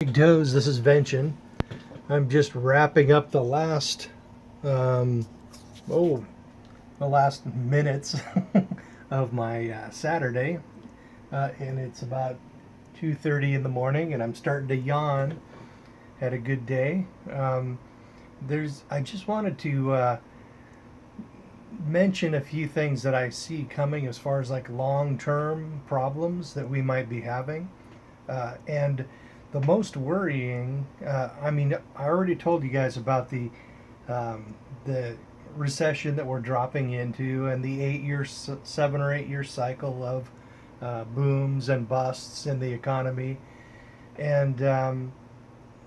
MGTOWs, this is Vention. I'm just wrapping up the last, um, oh, the last minutes of my Saturday, and it's about 2:30 in the morning, and I'm starting to yawn. Had a good day. I just wanted to mention a few things that I see coming as far as like long-term problems that we might be having, and the most worrying, I already told you guys about the recession that we're dropping into and the 8 year, 7 or 8 year cycle of booms and busts in the economy. And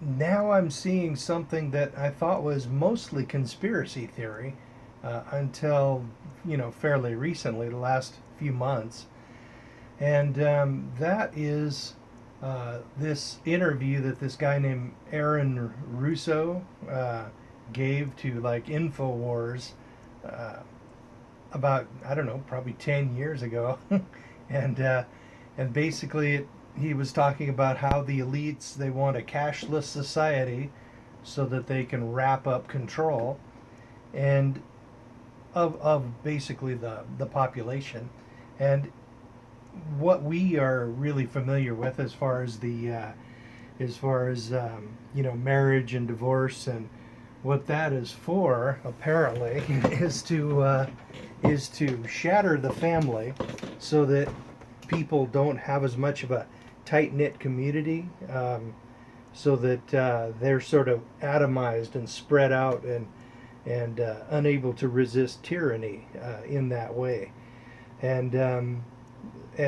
now I'm seeing something that I thought was mostly conspiracy theory until, fairly recently, the last few months. And that is this interview that this guy named Aaron Russo gave to like InfoWars uh, about, I don't know, probably 10 years ago. And basically he was talking about how the elites, they want a cashless society so that they can wrap up control and of basically the population. And what we are really familiar with as far as marriage and divorce, and what that is for apparently is to shatter the family so that people don't have as much of a tight knit community, so that they're sort of atomized and spread out and unable to resist tyranny in that way. And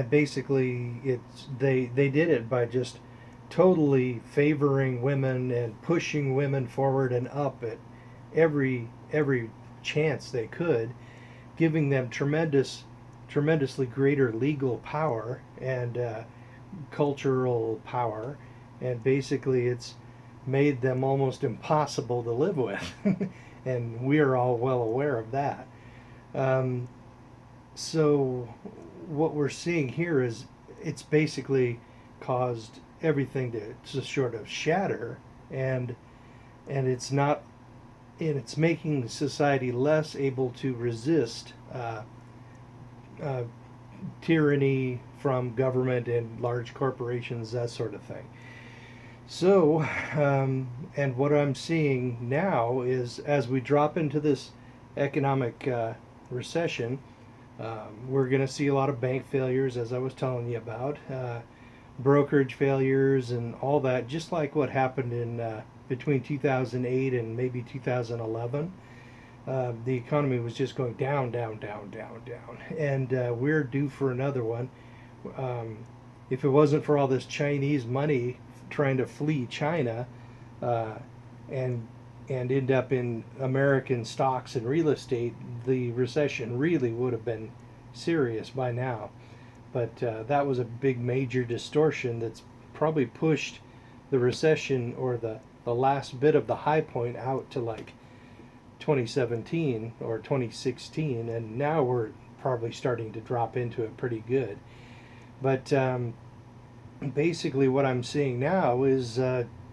basically they did it by just totally favoring women and pushing women forward and up at every chance they could, giving them tremendously greater legal power and cultural power, and basically it's made them almost impossible to live with. And we are all well aware of that. um, so what we're seeing here is it's basically caused everything to sort of shatter, and it's not, and it's making society less able to resist uh, tyranny from government and large corporations, that sort of thing. So, and what I'm seeing now is as we drop into this economic recession, we're going to see a lot of bank failures, as I was telling you about, brokerage failures, and all that, just like what happened in between 2008 and maybe 2011. The economy was just going down, down, down, down, down, and we're due for another one. Um, if it wasn't for all this Chinese money trying to flee China uh, and end up in American stocks and real estate, the recession really would have been serious by now. But that was a big major distortion that's probably pushed the recession, or the last bit of the high point, out to like 2017 or 2016, and now we're probably starting to drop into it pretty good. But basically, what I'm seeing now is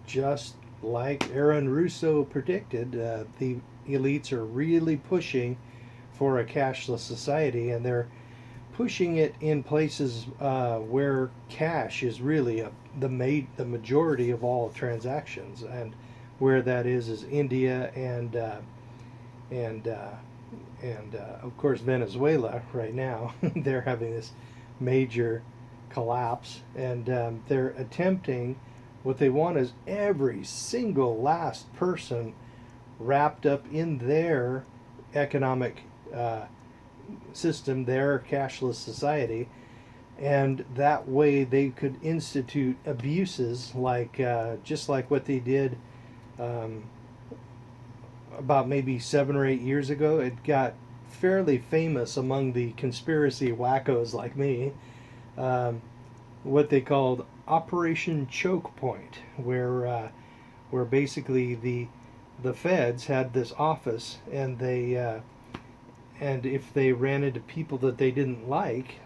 just like Aaron Russo predicted. The elites are really pushing for a cashless society, and they're pushing it in places where cash is really the majority of all transactions, and where that is India and of course Venezuela right now. They're having this major collapse, and they're attempting, what they want is every single last person wrapped up in their economic system, their cashless society, and that way they could institute abuses like just like what they did um, about maybe 7 or 8 years ago. It got fairly famous among the conspiracy wackos like me, um, what they called Operation Chokepoint, where basically the feds had this office, and and if they ran into people that they didn't like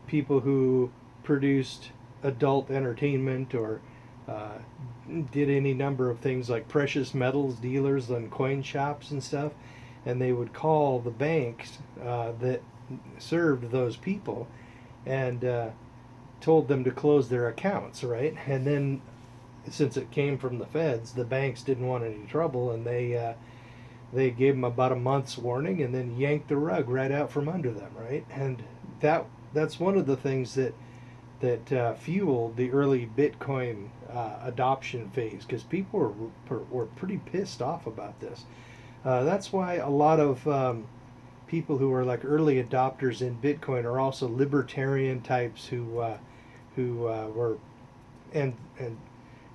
people who produced adult entertainment, or uh, did any number of things like precious metals dealers and coin shops and stuff, and they would call the banks that served those people and told them to close their accounts, right? And then, since it came from the feds, the banks didn't want any trouble, and they gave them about a month's warning, and then yanked the rug right out from under them, right? And that's one of the things that fueled the early Bitcoin adoption phase, because people were pretty pissed off about this. That's why a lot of people who are like early adopters in Bitcoin are also libertarian types who were and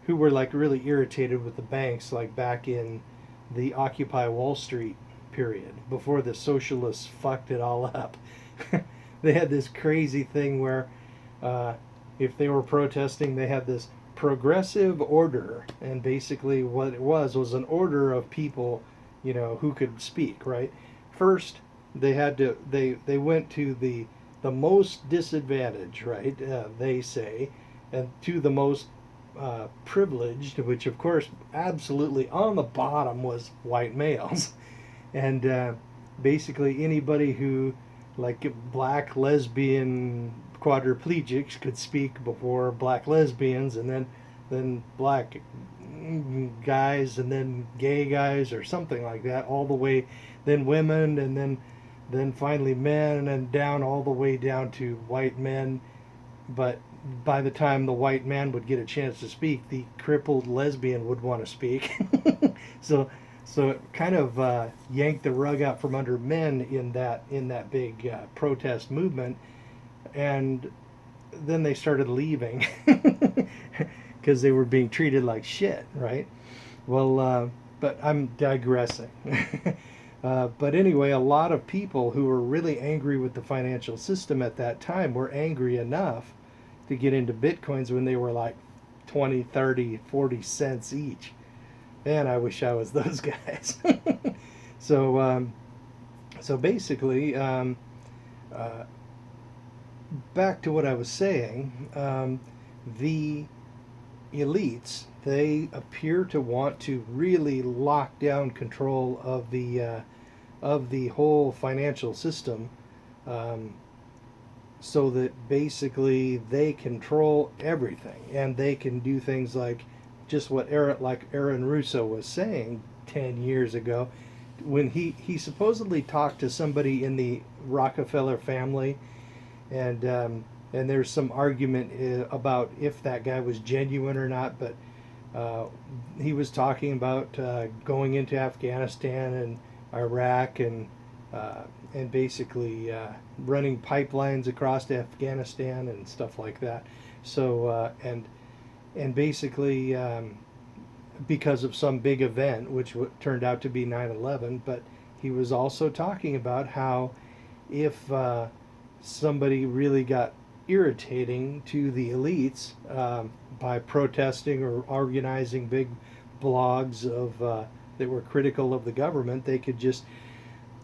who were like really irritated with the banks, like back in the Occupy Wall Street period before the socialists fucked it all up. They had this crazy thing where if they were protesting, they had this progressive order, and basically what it was an order of people, who could speak, right? First, they went to the most disadvantaged, right? They say, and to the most privileged, which of course absolutely on the bottom was white males, and basically anybody who, like black lesbian quadriplegics, could speak before black lesbians, and then black guys, and then gay guys or something like that, all the way, then women, and then finally men, and down all the way down to white men. But by the time the white man would get a chance to speak, the crippled lesbian would want to speak. So it kind of yanked the rug out from under men in that big protest movement, and then they started leaving because they were being treated like shit, right? Well, but I'm digressing. But anyway, a lot of people who were really angry with the financial system at that time were angry enough to get into Bitcoins when they were like 20, 30, 40 cents each. Man, I wish I was those guys. So, so basically, back to what I was saying, the elites, they appear to want to really lock down control of the whole financial system, so that basically they control everything, and they can do things like just what Aaron Russo was saying 10 years ago, when he supposedly talked to somebody in the Rockefeller family, and there's some argument about if that guy was genuine or not, but he was talking about going into Afghanistan and Iraq, and basically running pipelines across to Afghanistan and stuff like that. So and basically because of some big event, which turned out to be 9/11. But he was also talking about how if somebody really got irritating to the elites by protesting or organizing big blogs of that were critical of the government, they could just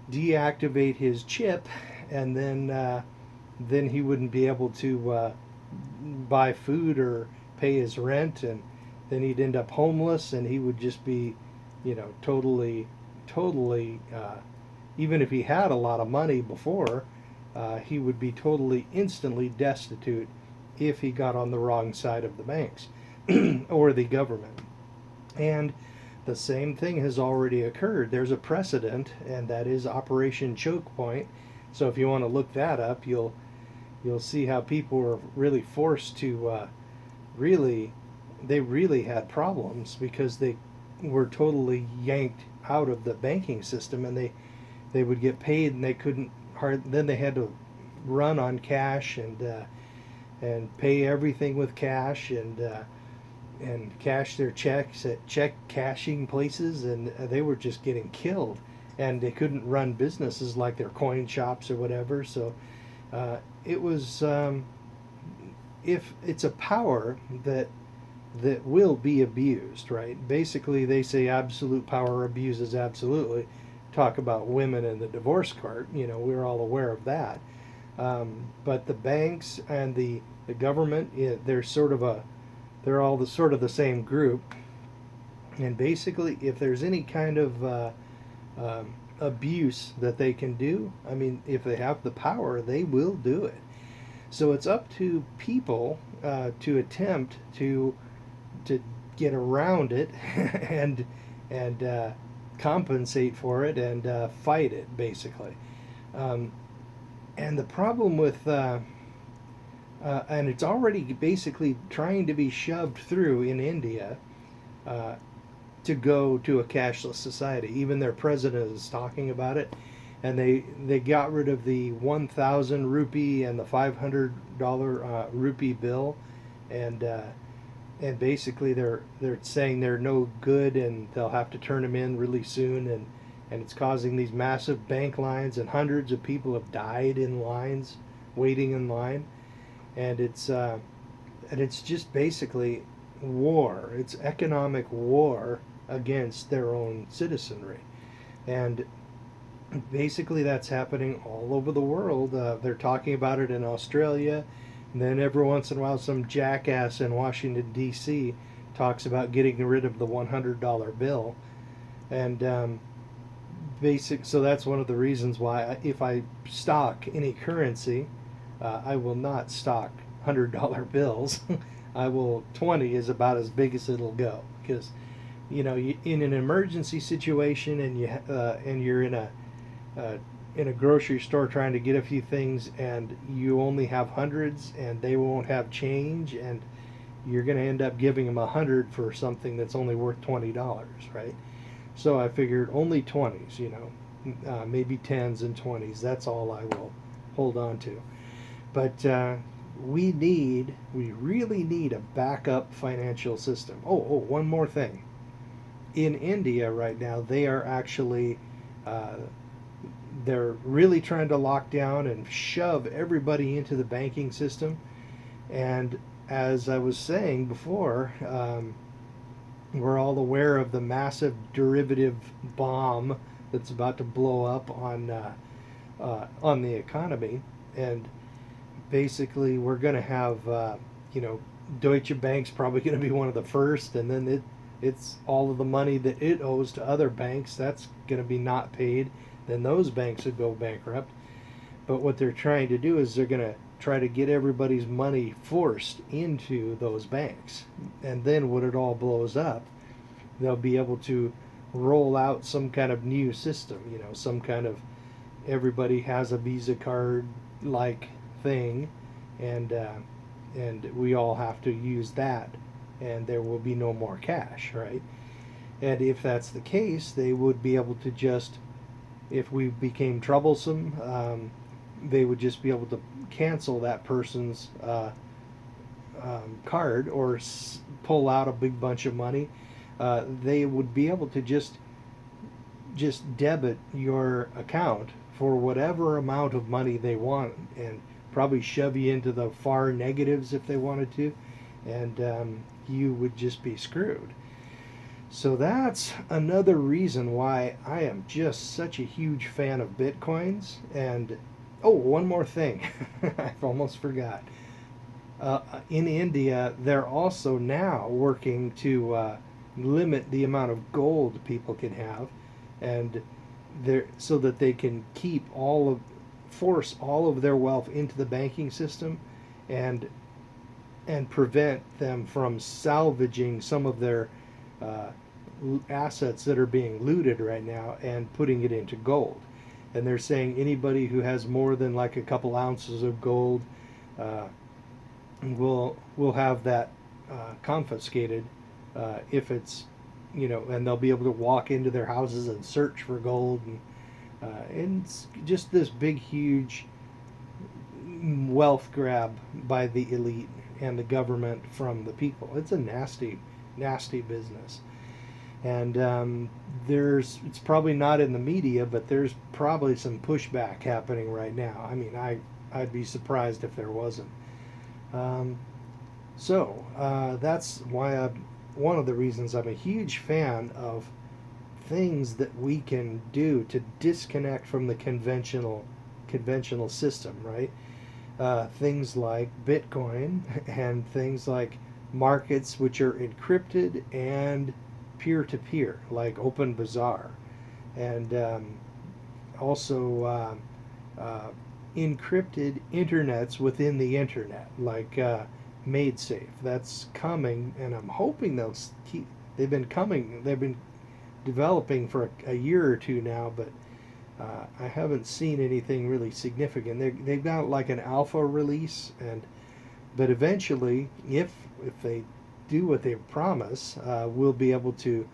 deactivate his chip, and then he wouldn't be able to buy food or pay his rent, and then he'd end up homeless, and he would just be, totally, even if he had a lot of money before, he would be totally instantly destitute if he got on the wrong side of the banks or the government. And the same thing has already occurred. There's a precedent, and that is Operation Chokepoint. So if you want to look that up, you'll see how people were really forced to they really had problems because they were totally yanked out of the banking system, and they would get paid, and they couldn't then they had to run on cash, and pay everything with cash, and cash their checks at check cashing places, and they were just getting killed, and they couldn't run businesses like their coin shops or whatever. So it was if it's a power that will be abused, right? Basically, they say absolute power abuses absolutely. Talk about women in the divorce court, we're all aware of that. But the banks and the government, there's sort of they're all the sort of the same group. And basically, if there's any kind of abuse that they can do, I mean, if they have the power, they will do it. So it's up to people to attempt to get around it and compensate for it and fight it, basically. Um, and the problem with and it's already basically trying to be shoved through in India uh, to go to a cashless society. Even their president is talking about it, and they got rid of the 1,000 rupee and the $500 rupee bill, and and basically they're saying they're no good and they'll have to turn them in really soon, and it's causing these massive bank lines, and hundreds of people have died in lines, waiting in line, and it's just basically war. It's economic war against their own citizenry, and basically that's happening all over the world. They're talking about it in Australia, and then every once in a while some jackass in Washington D.C. talks about getting rid of the $100 bill, and so that's one of the reasons why if I stock any currency, I will not stock $100 bills. I will 20 is about as big as it'll go, because in an emergency situation and you're in a grocery store trying to get a few things, and you only have hundreds and they won't have change, and you're going to end up giving them 100 for something that's only worth $20, right? So I figured only 20s, maybe 10s and 20s. That's all I will hold on to. But we really need a backup financial system. One more thing. In India right now, they are actually they're really trying to lock down and shove everybody into the banking system. And as I was saying before, we're all aware of the massive derivative bomb that's about to blow up on the economy, and basically we're going to have Deutsche Bank's probably going to be one of the first, and then it's all of the money that it owes to other banks that's going to be not paid. Then those banks would go bankrupt. But what they're trying to do is they're going to try to get everybody's money forced into those banks. And then when it all blows up, they'll be able to roll out some kind of new system, some kind of everybody has a Visa card like thing, and we all have to use that, and there will be no more cash, right? And if that's the case, they would be able to just, if we became troublesome, they would just be able to cancel that person's card or pull out a big bunch of money. They would be able to just debit your account for whatever amount of money they want, and probably shove you into the far negatives if they wanted to, and you would just be screwed. So that's another reason why I am just such a huge fan of Bitcoins. And one more thing. I've almost forgot. In India, they're also now working to limit the amount of gold people can have, and so that they can force all of their wealth into the banking system, and prevent them from salvaging some of their assets that are being looted right now and putting it into gold. And they're saying anybody who has more than like a couple ounces of gold will have that confiscated if it's and they'll be able to walk into their houses and search for gold, and it's just this big huge wealth grab by the elite and the government from the people. It's a nasty business. And it's probably not in the media, but there's probably some pushback happening right now. I mean, I'd be surprised if there wasn't. So that's why one of the reasons I'm a huge fan of things that we can do to disconnect from the conventional system, right? Things like Bitcoin and things like markets which are encrypted and peer-to-peer, like Open Bazaar, and also encrypted internets within the internet, like MadeSafe. That's coming, and I'm hoping they'll keep. They've been coming. They've been developing for a year or two now, but I haven't seen anything really significant. They've got like an alpha release, but eventually, if they do what they promise, we'll be able to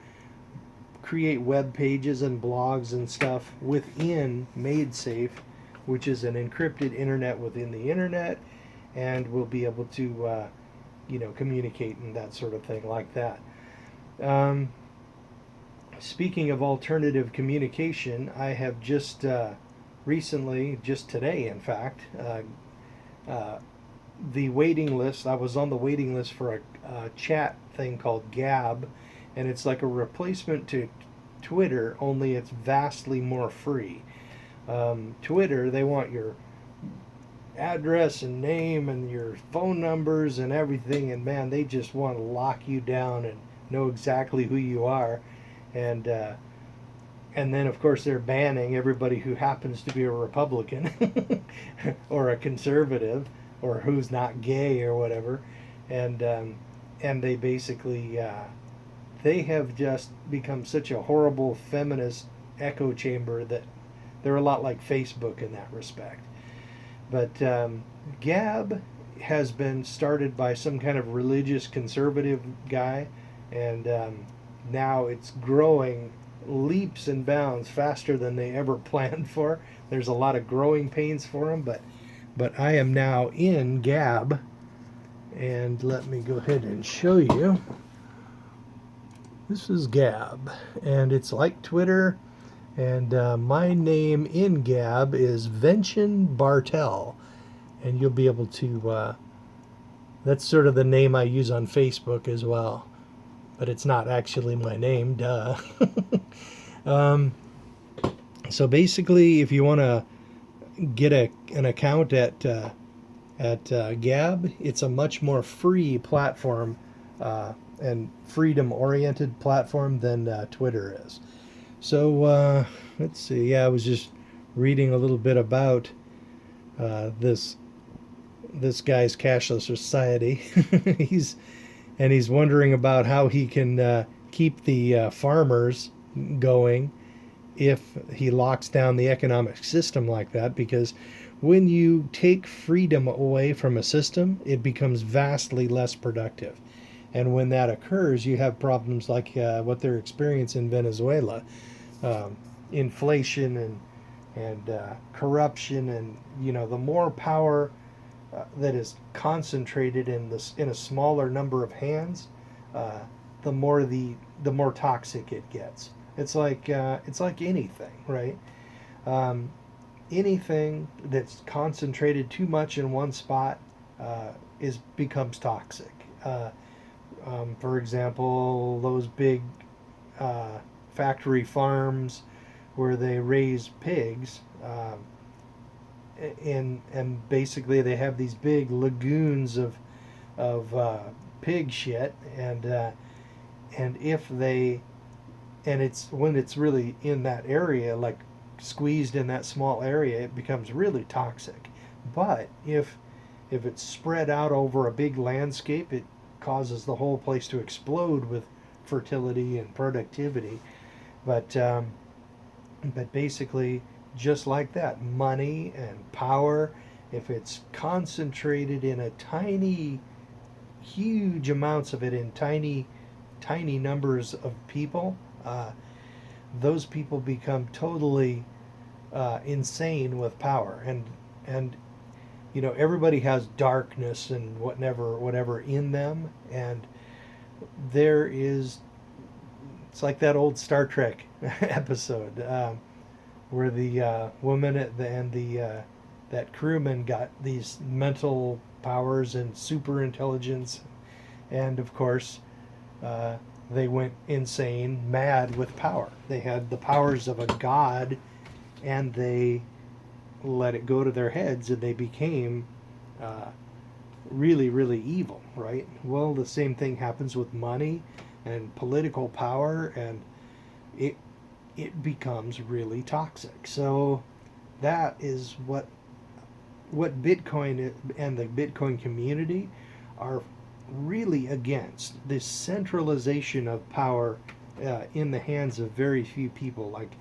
create web pages and blogs and stuff within MadeSafe, which is an encrypted internet within the internet, and we'll be able to, communicate and that sort of thing like that. Speaking of alternative communication, I have just recently, just today in fact, the waiting list, I was on the waiting list for a chat thing called Gab, and it's like a replacement to Twitter, only it's vastly more free. Twitter, they want your address and name and your phone numbers and everything, and man, they just want to lock you down and know exactly who you are, and then of course they're banning everybody who happens to be a Republican or a conservative or who's not gay or whatever, and they basically they have just become such a horrible feminist echo chamber that they're a lot like Facebook in that respect. But Gab has been started by some kind of religious conservative guy, and now it's growing leaps and bounds faster than they ever planned for. There's a lot of growing pains for them, but I am now in Gab, and let me go ahead and show you. This is Gab, and it's like Twitter, and my name in Gab is Vention Bartel, and you'll be able to, that's sort of the name I use on Facebook as well, but it's not actually my name, duh. So basically, if you want to get an account at Gab, it's a much more free platform and freedom-oriented platform than Twitter is. So let's see. Yeah, I was just reading a little bit about this guy's cashless society. he's wondering about how he can keep the farmers going if he locks down the economic system like that, because when you take freedom away from a system, it becomes vastly less productive. And when that occurs, you have problems like what they're experiencing in Venezuela, inflation and corruption, and the more power that is concentrated in a smaller number of hands, the more toxic it gets. It's like anything, right? Anything that's concentrated too much in one spot becomes toxic. For example, those big factory farms where they raise pigs, and basically they have these big lagoons of pig shit, and it's when it's really in that area, like squeezed in that small area, it becomes really toxic. But if it's spread out over a big landscape, it causes the whole place to explode with fertility and productivity. But basically, just like that, money and power, if it's concentrated in a huge amounts of it in tiny numbers of people, those people become totally insane with power, and everybody has darkness and whatever in them, and it's like that old Star Trek episode where the woman and that crewman got these mental powers and super intelligence, and of course they went insane, mad with power. They had the powers of a god, and they let it go to their heads, and they became really, really evil, right? Well, the same thing happens with money and political power, and it it becomes really toxic. So that is what Bitcoin and the Bitcoin community are really against, this centralization of power in the hands of very few people like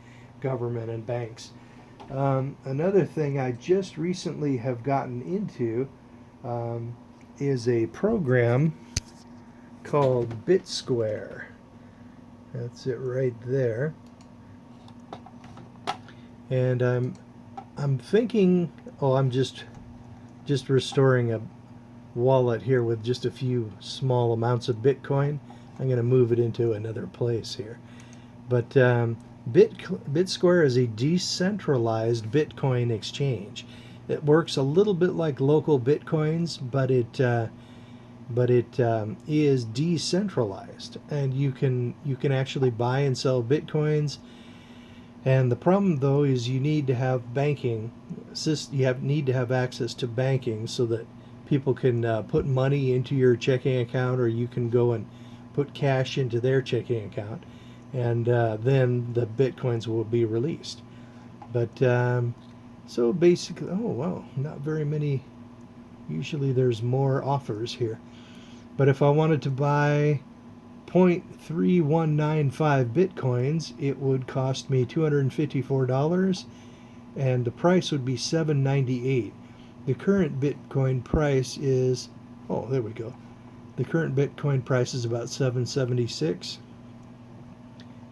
government and banks. Another thing I just recently have gotten into um, is a program called Bitsquare. That's it right there. And I'm thinking, oh, I'm just restoring a wallet here with just a few small amounts of Bitcoin. I'm going to move it into another place here. But Bitsquare is a decentralized Bitcoin exchange. It works a little bit like local Bitcoins, but it is decentralized, and you can actually buy and sell Bitcoins. And the problem, though, is you need to have banking. Need to have access to banking so that people can put money into your checking account, or you can go and put cash into their checking account, and then the bitcoins will be released. But so basically, oh wow, not very many. Usually, there's more offers here. But if I wanted to buy 0.3195 bitcoins, it would cost me $254, and the price would be $7.98. The current Bitcoin price is, oh, there we go. The current Bitcoin price is about 776,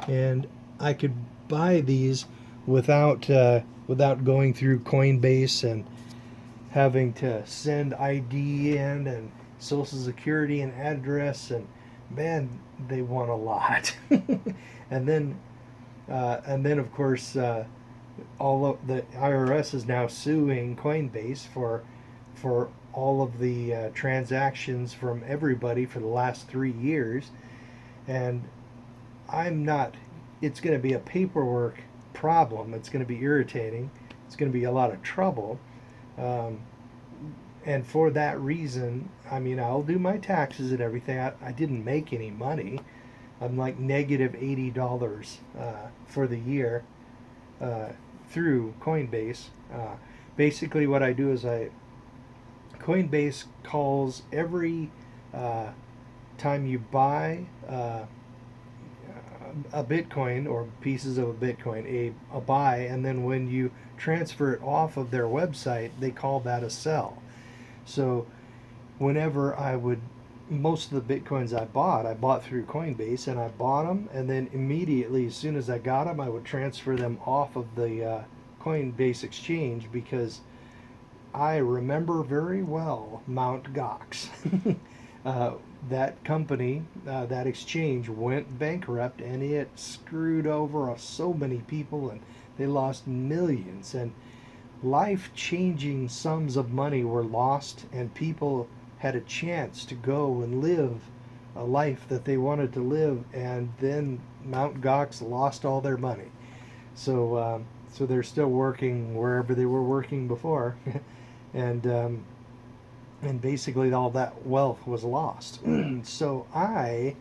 and I could buy these without going through Coinbase and having to send ID in and social security and address, and man, they want a lot. and then of course, all of the IRS is now suing Coinbase for all of the transactions from everybody for the last 3 years, and I'm not. It's going to be a paperwork problem. It's going to be irritating. It's going to be a lot of trouble. Um, and for that reason, I mean, I'll do my taxes and everything. I didn't make any money. I'm like negative $80 for the year uh, through Coinbase. Basically, what I do is Coinbase calls every uh, time you buy a Bitcoin or pieces of a Bitcoin, a buy, and then when you transfer it off of their website, they call that a sell. So whenever most of the Bitcoins I bought through Coinbase, and I bought them, and then immediately, as soon as I got them, I would transfer them off of the Coinbase exchange, because I remember very well Mt. Gox. That company, that exchange went bankrupt, and it screwed over so many people, and they lost millions, and life-changing sums of money were lost, and people had a chance to go and live a life that they wanted to live, and then Mt. Gox lost all their money. So they're still working wherever they were working before, and basically all that wealth was lost. So I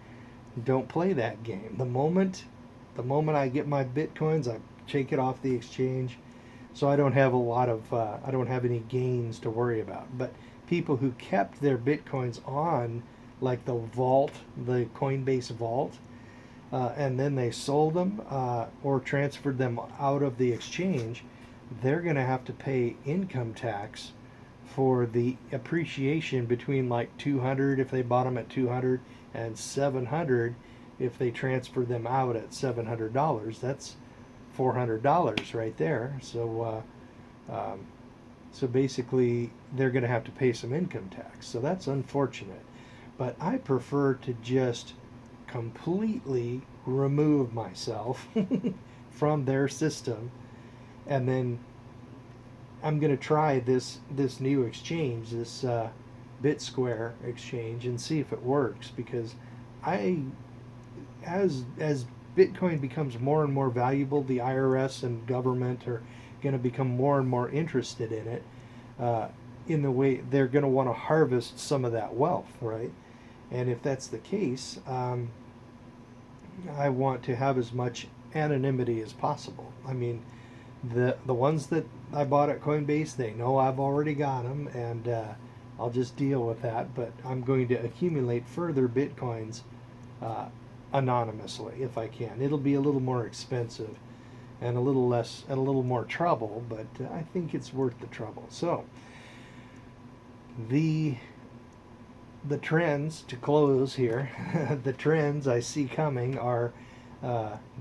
don't play that game. The moment I get my bitcoins, I take it off the exchange. So I don't have I don't have any gains to worry about. But people who kept their bitcoins on, like the vault, the Coinbase vault, and then they sold them or transferred them out of the exchange, they're going to have to pay income tax for the appreciation between like 200 if they bought them at 200 and 700 if they transferred them out at $700. That's $400 right there. So basically, they're going to have to pay some income tax. So that's unfortunate. But I prefer to just completely remove myself from their system, and then I'm going to try this new exchange, this Bitsquare exchange, and see if it works, because as Bitcoin becomes more and more valuable, the IRS and government are going to become more and more interested in it. in the way they're going to want to harvest some of that wealth, right? And if that's the case, I want to have as much anonymity as possible. I mean, the ones that I bought at Coinbase, they know I've already got them, and I'll just deal with that. But I'm going to accumulate further Bitcoins uh, anonymously if I can. It'll be a little more expensive and a little less and a little more trouble, but I think it's worth the trouble. So the trends, to close here, the trends I see coming are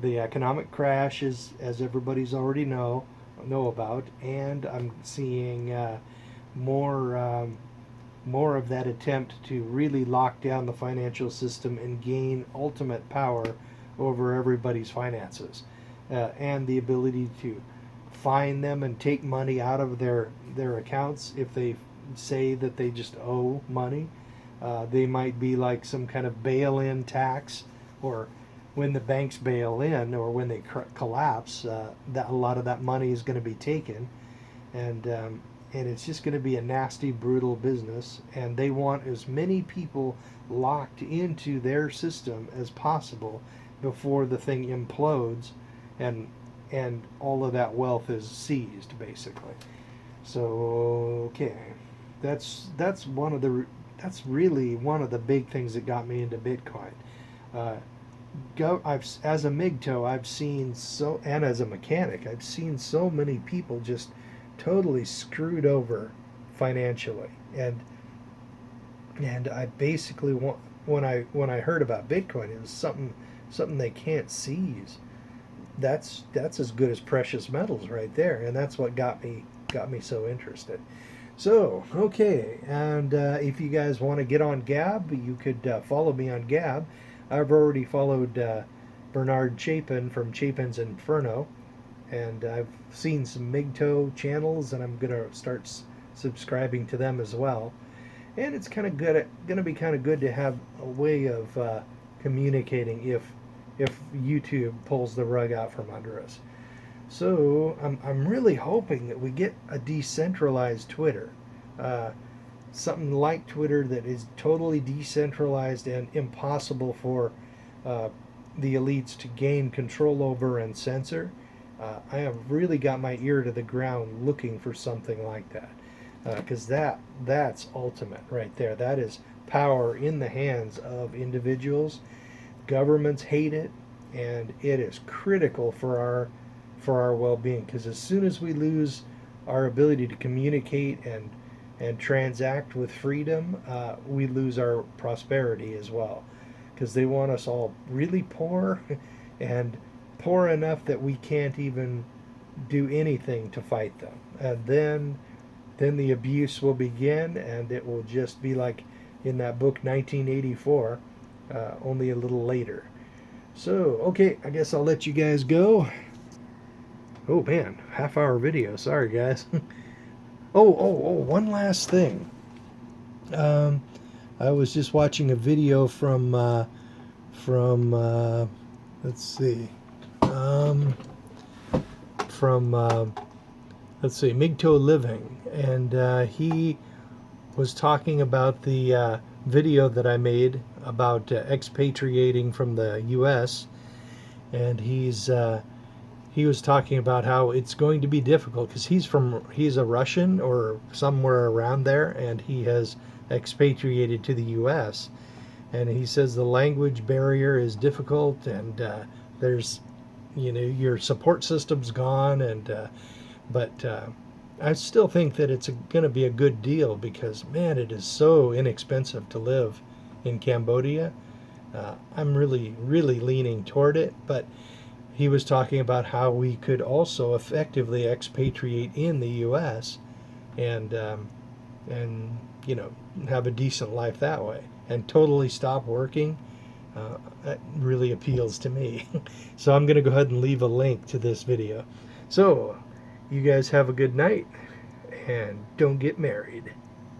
the economic crash, as everybody's already know about, and I'm seeing more of that attempt to really lock down the financial system and gain ultimate power over everybody's finances, and the ability to fine them and take money out of their accounts if they say that they just owe money. They might be like some kind of bail-in tax, or when the banks bail in or when they collapse, that a lot of that money is going to be taken, and it's just going to be a nasty, brutal business. And they want as many people locked into their system as possible before the thing implodes, and all of that wealth is seized, basically. So okay, that's really one of the big things that got me into Bitcoin. As a MGTOW, I've seen and as a mechanic, I've seen so many people just totally screwed over financially, and I basically when I heard about Bitcoin, it was something they can't seize. That's as good as precious metals right there, and that's what got me so interested. So, okay, and if you guys want to get on Gab, you could follow me on Gab. I've already followed Bernard Chapin from Chapin's Inferno, and I've seen some MGTOW channels, and I'm going to start subscribing to them as well. And it's kind of good. Going to be kind of good to have a way of communicating if YouTube pulls the rug out from under us. So I'm really hoping that we get a decentralized Twitter, something like Twitter that is totally decentralized and impossible for the elites to gain control over and censor. I have really got my ear to the ground looking for something like that, because that's ultimate right there. That is power in the hands of individuals. Governments hate it, and it is critical for our well-being, because as soon as we lose our ability to communicate and transact with freedom, we lose our prosperity as well, because they want us all really poor and poor enough that we can't even do anything to fight them. And then the abuse will begin, and it will just be like in that book 1984, only a little later. So, okay, I guess I'll let you guys go. Oh man, half-hour video. Sorry, guys. Oh, one last thing. I was just watching a video from let's see, MGTOW Living, and he was talking about the video that I made about expatriating from the U.S., and he was talking about how it's going to be difficult, because he's a Russian or somewhere around there, and he has expatriated to the U.S., and he says the language barrier is difficult, and there's your support system's gone, and but I still think that it's going to be a good deal, because man, it is so inexpensive to live in Cambodia. I'm really leaning toward it, but he was talking about how we could also effectively expatriate in the U.S. and have a decent life that way and totally stop working. That really appeals to me. So I'm going to go ahead and leave a link to this video. So you guys have a good night, and don't get married.